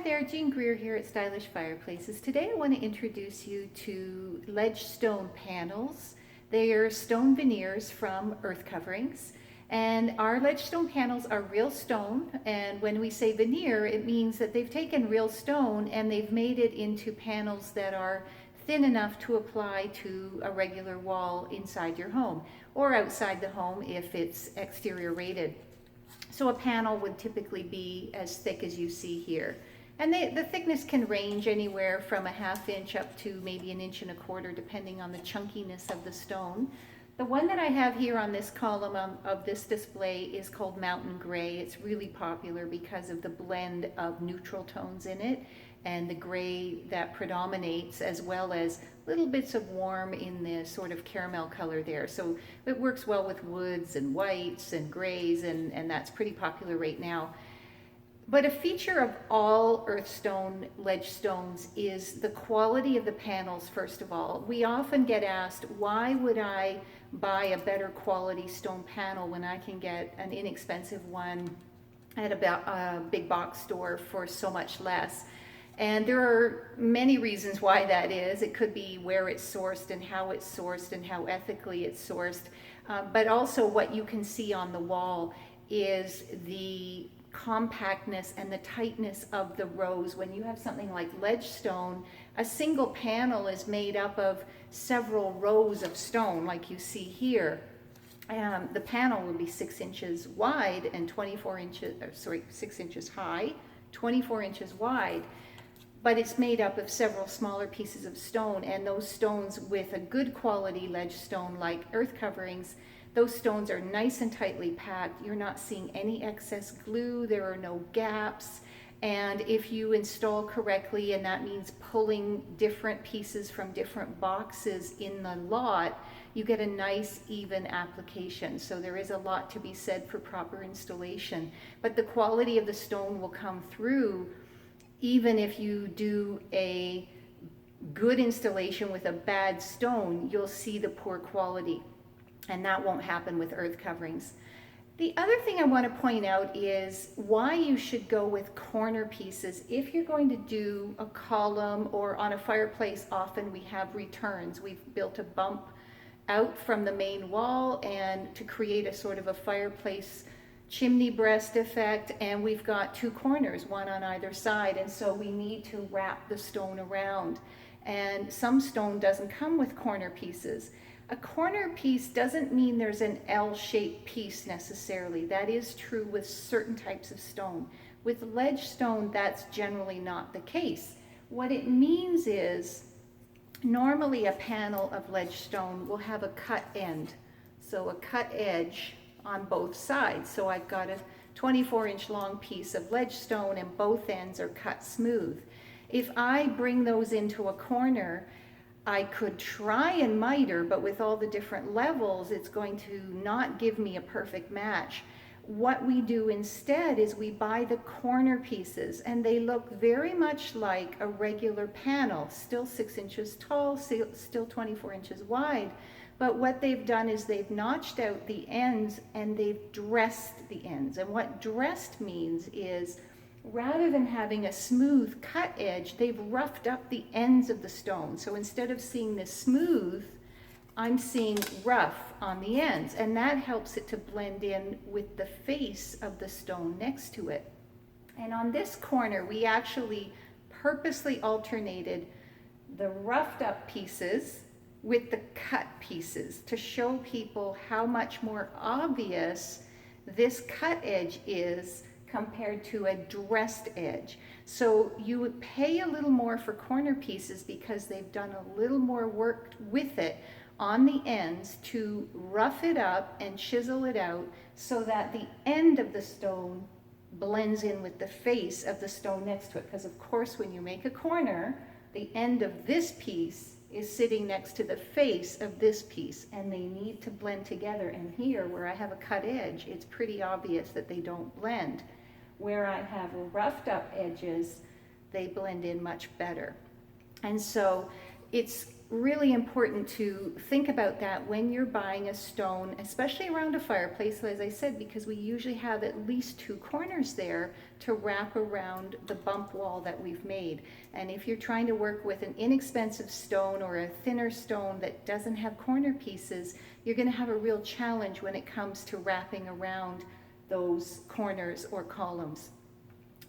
there, Jean Greer here at Stylish Fireplaces. Today I want to introduce you to Ledgestone panels. They are stone veneers from Erthcoverings, and our Ledgestone panels are real stone, and when we say veneer it means that they've taken real stone and they've made it into panels that are thin enough to apply to a regular wall inside your home or outside the home if it's exterior rated. So a panel would typically be as thick as you see here. And the thickness can range anywhere from a 1/2 inch up to maybe 1 1/4 inches depending on the chunkiness of the stone. The one that I have here on this column of this display is called Mountain Gray. It's really popular because of the blend of neutral tones in it and the gray that predominates, as well as little bits of warm in the sort of caramel color there. So it works well with woods and whites and grays, and that's pretty popular right now. But a feature of all earthstone ledgestones is the quality of the panels, first of all. We often get asked, why would I buy a better quality stone panel when I can get an inexpensive one at a big box store for so much less? And there are many reasons why that is. It could be where it's sourced and how ethically it's sourced. But also what you can see on the wall is the compactness and the tightness of the rows. When you have something like ledgestone, a single panel is made up of several rows of stone like you see here. The panel will be 6 inches wide and 6 inches high, 24 inches wide. But it's made up of several smaller pieces of stone, and those stones with a good quality ledgestone like Erthcoverings, those stones are nice and tightly packed. You're not seeing any excess glue, there are no gaps, and if you install correctly, and that means pulling different pieces from different boxes in the lot, you get a nice even application. So there is a lot to be said for proper installation, but the quality of the stone will come through even if you do a good installation with a bad stone. You'll see the poor quality, and that won't happen with Erthcoverings. The other thing I want to point out is why you should go with corner pieces. If you're going to do a column or on a fireplace, often we have returns. We've built a bump out from the main wall and to create a sort of a fireplace chimney breast effect, and we've got 2 corners, one on either side, and so we need to wrap the stone around. And some stone doesn't come with corner pieces. A corner piece doesn't mean there's an L-shaped piece necessarily. That is true with certain types of stone. With ledgestone, that's generally not the case. What it means is normally a panel of ledgestone will have a cut end, so a cut edge on both sides. So I've got a 24-inch long piece of ledgestone and both ends are cut smooth. If I bring those into a corner, I could try and miter, but with all the different levels, it's going to not give me a perfect match. What we do instead is we buy the corner pieces, and they look very much like a regular panel, still 6 inches tall, still 24 inches wide. But what they've done is they've notched out the ends and they've dressed the ends. And what dressed means is rather than having a smooth cut edge, they've roughed up the ends of the stone. So instead of seeing this smooth, I'm seeing rough on the ends. And that helps it to blend in with the face of the stone next to it. And on this corner, we actually purposely alternated the roughed up pieces with the cut pieces to show people how much more obvious this cut edge is compared to a dressed edge. So you would pay a little more for corner pieces because they've done a little more work with it on the ends to rough it up and chisel it out so that the end of the stone blends in with the face of the stone next to it. Because of course when you make a corner, the end of this piece is sitting next to the face of this piece, and they need to blend together. And here, where I have a cut edge, it's pretty obvious that they don't blend. Where I have roughed up edges, they blend in much better. And so it's really important to think about that when you're buying a stone, especially around a fireplace, as I said, because we usually have at least 2 corners there to wrap around the bump wall that we've made. And if you're trying to work with an inexpensive stone or a thinner stone that doesn't have corner pieces, you're going to have a real challenge when it comes to wrapping around those corners or columns.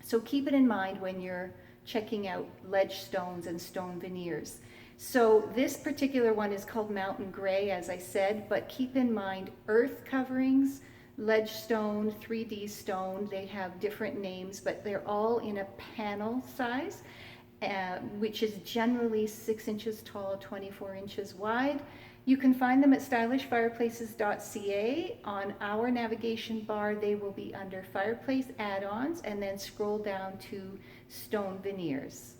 So keep it in mind when you're checking out ledge stones and stone veneers. So this particular one is called Mountain Gray, as I said, but keep in mind Erthcoverings Ledgestone, 3D stone. They have different names, but they're all in a panel size, which is generally 6 inches tall, 24 inches wide. You can find them at stylishfireplaces.ca. On our navigation bar, they will be under fireplace add-ons, and then scroll down to stone veneers.